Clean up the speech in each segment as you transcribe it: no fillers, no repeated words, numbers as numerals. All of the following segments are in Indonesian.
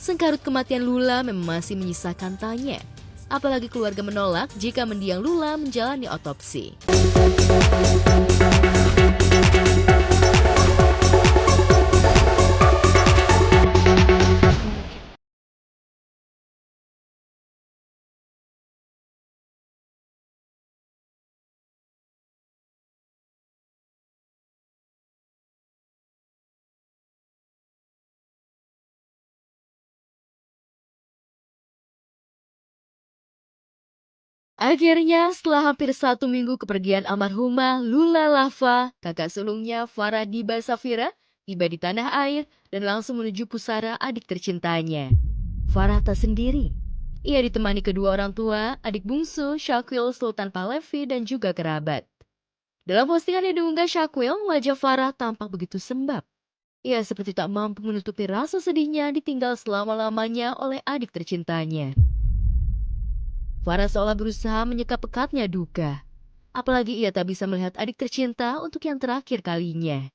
Sengkarut kematian Lula memang masih menyisakan tanya. Apalagi keluarga menolak jika mendiang Lula menjalani otopsi. Akhirnya, setelah hampir 1 minggu kepergian almarhumah Lula Lava, kakak sulungnya Farah Diba Safira tiba di tanah air dan langsung menuju pusara adik tercintanya. Farah tak sendiri. Ia ditemani kedua orang tua, adik bungsu, Syakwil Sultan Pahlevi dan juga kerabat. Dalam postingan yang diunggah Syakwil, wajah Farah tampak begitu sembab. Ia seperti tak mampu menutupi rasa sedihnya ditinggal selama-lamanya oleh adik tercintanya. Farah seolah berusaha menyekap pekatnya duka. Apalagi ia tak bisa melihat adik tercinta untuk yang terakhir kalinya.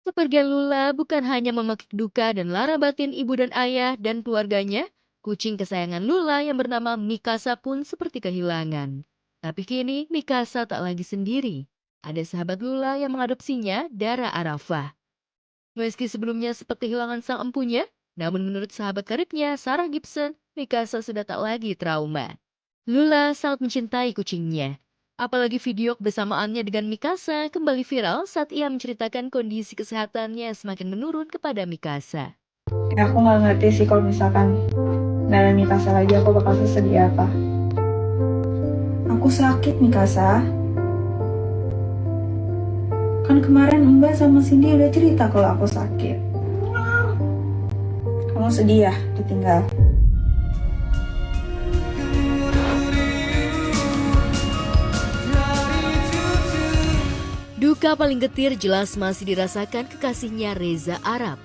Kepergian Lula bukan hanya memetik duka dan lara batin ibu dan ayah dan keluarganya, kucing kesayangan Lula yang bernama Mikasa pun seperti kehilangan. Tapi kini Mikasa tak lagi sendiri. Ada sahabat Lula yang mengadopsinya, Dara Arafah. Meski sebelumnya sempat kehilangan sang empunya, namun menurut sahabat karibnya, Sarah Gibson, Mikasa sudah tak lagi trauma. Lula sangat mencintai kucingnya. Apalagi video kebersamaannya dengan Mikasa kembali viral saat ia menceritakan kondisi kesehatannya yang semakin menurun kepada Mikasa. Aku nggak ngerti sih kalau misalkan Nana Mikasa lagi aku bakal sesedih apa. Aku sakit Mikasa. Kan kemarin Mbak sama Cindy udah cerita kalau aku sakit. Kamu sedih ya ditinggal? Duka paling getir jelas masih dirasakan kekasihnya Reza Arab.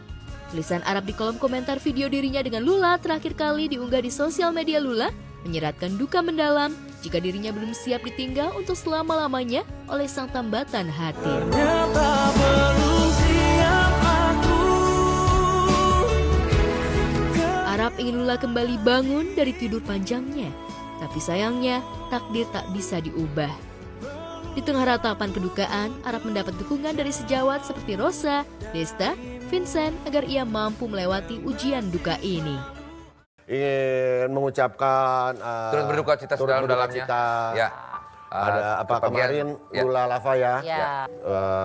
Tulisan Arab di kolom komentar video dirinya dengan Lula terakhir kali diunggah di sosial media Lula menyeratkan duka mendalam jika dirinya belum siap ditinggal untuk selama-lamanya oleh sang tambatan hati. Arab ingin Lula kembali bangun dari tidur panjangnya, tapi sayangnya takdir tak bisa diubah. Di tengah ratapan kedukaan, Arab mendapat dukungan dari sejawat seperti Rosa, Desta, Vincent agar ia mampu melewati ujian duka ini. Ingin mengucapkan turut berduka cita sedalam-dalamnya. Ya. Ada apa kemarin Lula Lava ya,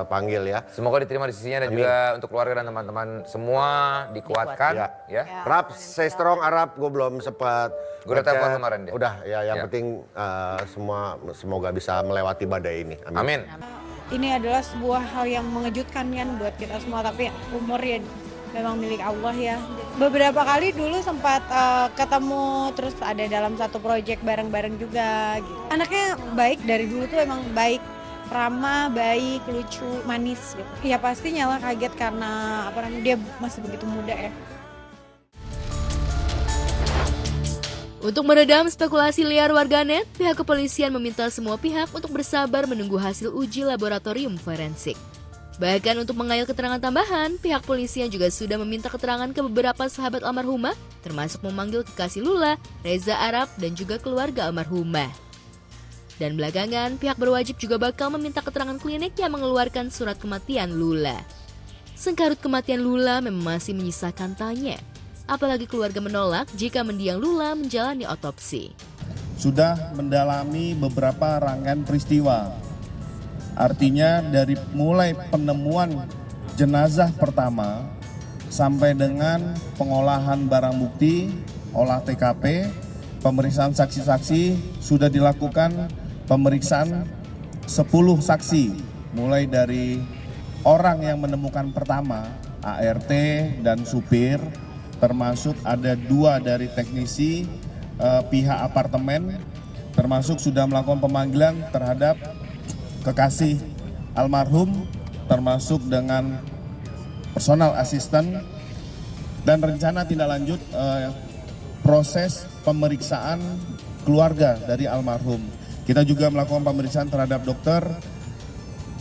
panggil ya. Semoga diterima di sisinya dan juga untuk keluarga dan teman-teman semua dikuatkan. Ya. Rap, stay strong Arab, gue belum sempat. Gue udah telepon kemarin dia. Udah ya, yang penting semua semoga bisa melewati badai ini. Amin. Ini adalah sebuah hal yang mengejutkan kan buat kita semua, tapi umur ya memang milik Allah ya. Beberapa kali dulu sempat ketemu, terus ada dalam satu proyek bareng-bareng juga gitu. Anaknya baik dari dulu tuh emang baik, ramah, baik, lucu, manis gitu. Ya pastinya lah kaget karena dia masih begitu muda ya. Untuk meredam spekulasi liar warganet, pihak kepolisian meminta semua pihak untuk bersabar menunggu hasil uji laboratorium forensik. Bahkan untuk mengayal keterangan tambahan, pihak polisian juga sudah meminta keterangan ke beberapa sahabat almarhumah, termasuk memanggil kekasih Lula, Reza Arab, dan juga keluarga almarhumah. Dan belakangan, pihak berwajib juga bakal meminta keterangan klinik yang mengeluarkan surat kematian Lula. Sengkarut kematian Lula memang masih menyisakan tanya. Apalagi keluarga menolak jika mendiang Lula menjalani otopsi. Sudah mendalami beberapa rangkaian peristiwa. Artinya dari mulai penemuan jenazah pertama sampai dengan pengolahan barang bukti, olah TKP, pemeriksaan saksi-saksi, sudah dilakukan pemeriksaan 10 saksi. Mulai dari orang yang menemukan pertama, ART dan supir, termasuk ada 2 dari teknisi pihak apartemen, termasuk sudah melakukan pemanggilan terhadap kekasih almarhum, termasuk dengan personal asisten dan rencana tindak lanjut proses pemeriksaan keluarga dari almarhum. Kita juga melakukan pemeriksaan terhadap dokter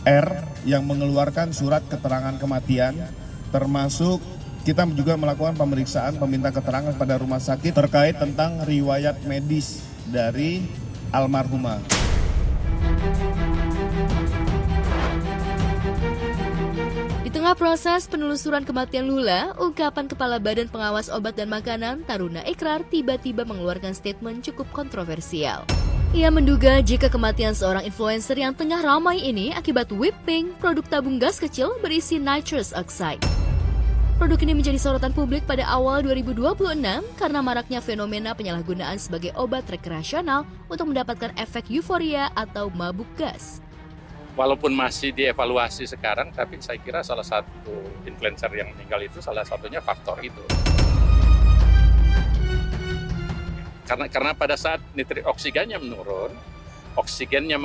R yang mengeluarkan surat keterangan kematian, termasuk kita juga melakukan pemeriksaan peminta keterangan pada rumah sakit terkait tentang riwayat medis dari almarhumah. Di tengah proses penelusuran kematian Lula, ungkapan Kepala Badan Pengawas Obat dan Makanan, Taruna Ikrar, tiba-tiba mengeluarkan statement cukup kontroversial. Ia menduga jika kematian seorang influencer yang tengah ramai ini akibat whipping produk tabung gas kecil berisi nitrous oxide. Produk ini menjadi sorotan publik pada awal 2026 karena maraknya fenomena penyalahgunaan sebagai obat rekreasional untuk mendapatkan efek euforia atau mabuk gas. Walaupun masih dievaluasi sekarang, tapi saya kira salah satu influencer yang meninggal itu salah satunya faktor itu. Karena pada saat nitrit oksigennya menurun, oksigennya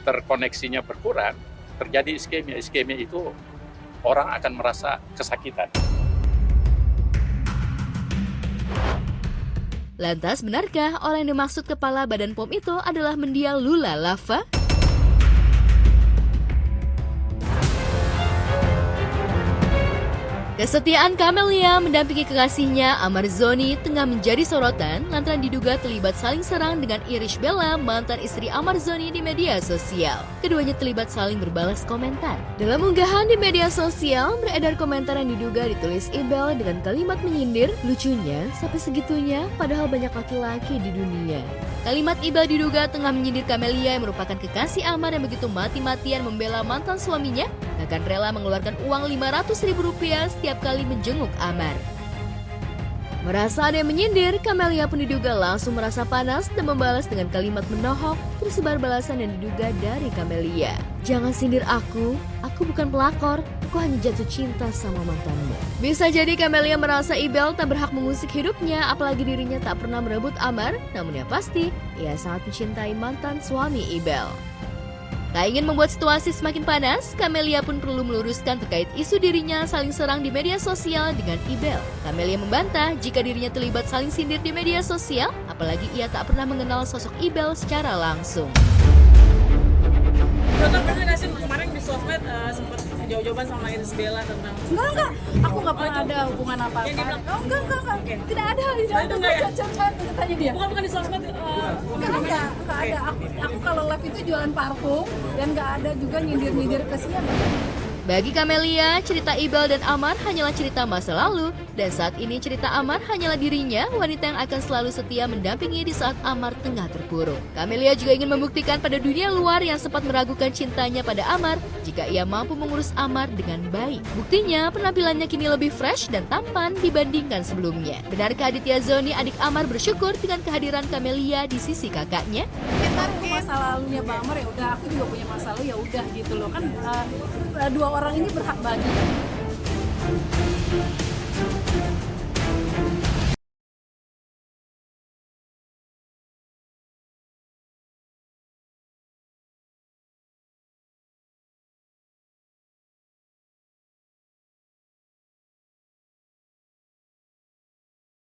terkoneksinya berkurang, terjadi iskemia. Iskemia itu orang akan merasa kesakitan. Lantas benarkah orang yang dimaksud Kepala Badan POM itu adalah mendiang Lula Lava? Kesetiaan Camelia mendampingi kekasihnya Amar Zoni tengah menjadi sorotan lantaran diduga terlibat saling serang dengan Irish Bella, mantan istri Amar Zoni di media sosial. Keduanya terlibat saling berbalas komentar. Dalam unggahan di media sosial, beredar komentar yang diduga ditulis Ibel dengan kalimat menyindir, lucunya sampai segitunya padahal banyak laki-laki di dunia. Kalimat Ibel diduga tengah menyindir Camelia yang merupakan kekasih Amar yang begitu mati-matian membela mantan suaminya, bahkan rela mengeluarkan uang Rp500.000 setiap kali menjenguk Amar. Merasa ada yang menyindir, Camelia pun diduga langsung merasa panas dan membalas dengan kalimat menohok, tersebar balasan yang diduga dari Camelia. Jangan sindir aku bukan pelakor, aku hanya jatuh cinta sama mantanmu. Bisa jadi Camelia merasa Ibel tak berhak mengusik hidupnya, apalagi dirinya tak pernah merebut Amar, namun yang pasti, ia sangat mencintai mantan suami Ibel. Tak ingin membuat situasi semakin panas, Camelia pun perlu meluruskan terkait isu dirinya saling serang di media sosial dengan Ibel. Camelia membantah jika dirinya terlibat saling sindir di media sosial, apalagi ia tak pernah mengenal sosok Ibel secara langsung. Dokter pernah nggak sih kemarin di sosmed sempat jawab-jawaban sama Irish Bella tentang Enggak, aku nggak pernah ada hubungan apa-apa. Yang dia bilang, Enggak. Oke. Tidak ada, itu enggak ya? Tanya dia. bukan di sosmed Enggak ada. Aku kalau live itu jualan parfum dan nggak ada juga nyindir ke siapa. Bagi Camelia, cerita Ibel dan Amar hanyalah cerita masa lalu, dan saat ini cerita Amar hanyalah dirinya, wanita yang akan selalu setia mendampingi di saat Amar tengah terpuruk. Camelia juga ingin membuktikan pada dunia luar yang sempat meragukan cintanya pada Amar, jika ia mampu mengurus Amar dengan baik. Buktinya, penampilannya kini lebih fresh dan tampan dibandingkan sebelumnya. Benarkah Aditya Zoni, adik Amar, bersyukur dengan kehadiran Camelia di sisi kakaknya? Kita masa lalunya Pak Amar ya udah, aku juga punya masa lalu ya udah gitu loh kan. Dua orang ini berhak bagi.